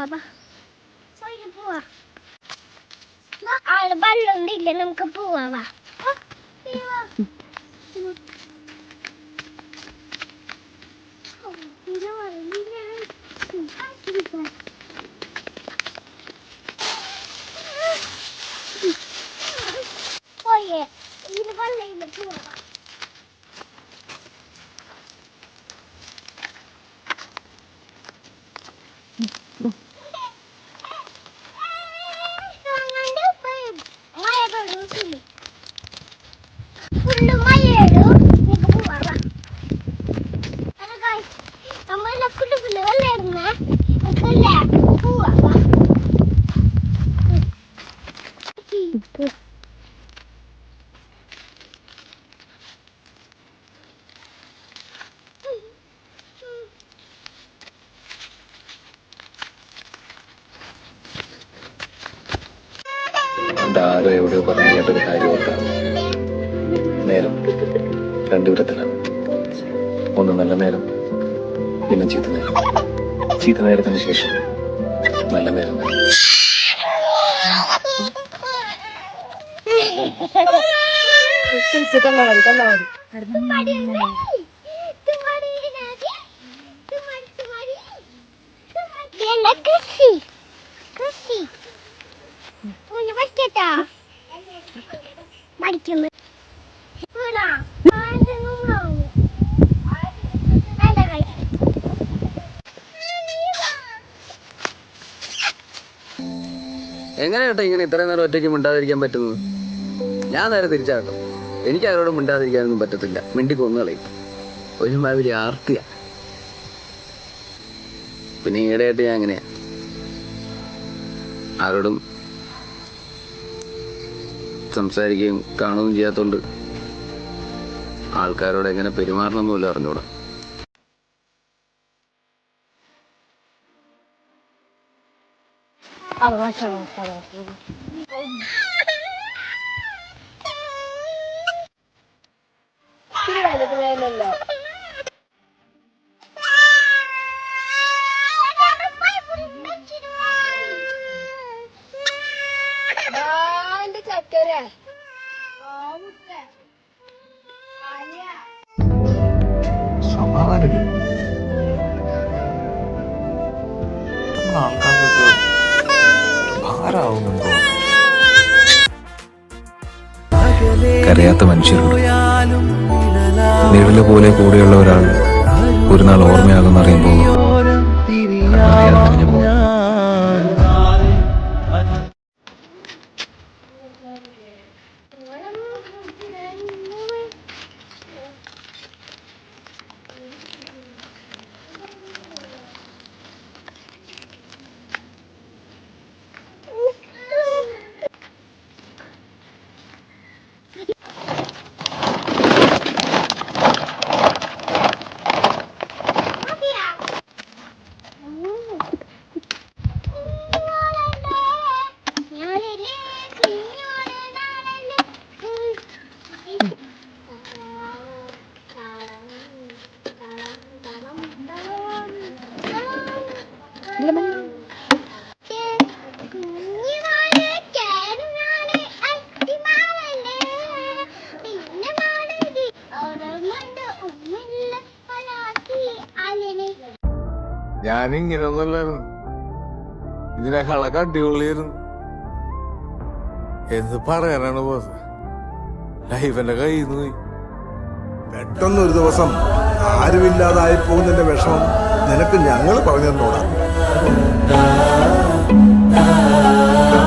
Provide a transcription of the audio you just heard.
പോവാ പോവാ ആള് വെള്ളമില്ല നമുക്ക് പോവാ പോയേ ഇത് വെള്ളമില്ല പോവാ ആരോ എവിടെയോ പറഞ്ഞു കേട്ടൊരു കാര്യമുണ്ട്. നേരം രണ്ടു വിധത്തിലാണ്. ഒന്ന് നല്ല നേരം, പിന്നെ ചീത്ത നേരം. ചീത്ത നേരത്തിന് ശേഷം നല്ല നേരം. പഠിക്കുന്നു എങ്ങനെ കേട്ടോ ഇങ്ങനെ ഇത്രയും നേരം ഒറ്റയ്ക്ക് മിണ്ടാതിരിക്കാൻ പറ്റുന്നത്? ഞാൻ നേരെ തിരിച്ചാട്ടോ. എനിക്ക് അവരോട് മിണ്ടാതിരിക്കാനൊന്നും പറ്റത്തില്ല. മിണ്ടി കൊന്നുകളയും. ഒരുമാതിരി ആർത്തിയാ. പിന്നെ ഈടെയായിട്ട് ഞാൻ അങ്ങനെയാ. ആരോടും സംസാരിക്കുകയും കാണുകയും ചെയ്യാത്തോണ്ട് ആൾക്കാരോട് എങ്ങനെ പെരുമാറണം പോലും അറിഞ്ഞൂടാ. സമാധാനം ആൾക്കാർക്ക് ഭാരമാവുന്നുണ്ടോ? കരയാത്ത മനുഷ്യരോട് നിഴല് പോലെ കൂടെയുള്ള ഒരാൾ ഒരു നാൾ ഓർമ്മയാകുമെന്ന് അറിയുമ്പോൾ കണ്ണറിയാതെ പോകും. ഞാനിങ്ങനെ ഒന്നല്ലായിരുന്നു, ഇതിനേക്കാളൊക്കെ അടിപൊളിയായിരുന്നു. എന്ത് പറയാനാണ് ബോസ്, ലൈഫ് എന്റെ കയ്യിൽ നിന്ന് പോയി. പെട്ടെന്നൊരു ദിവസം ആരുമില്ലാതായി പോകുന്നതിന്റെ വിഷമം നിനക്ക് ഞങ്ങൾ പറഞ്ഞു തന്നോടാ.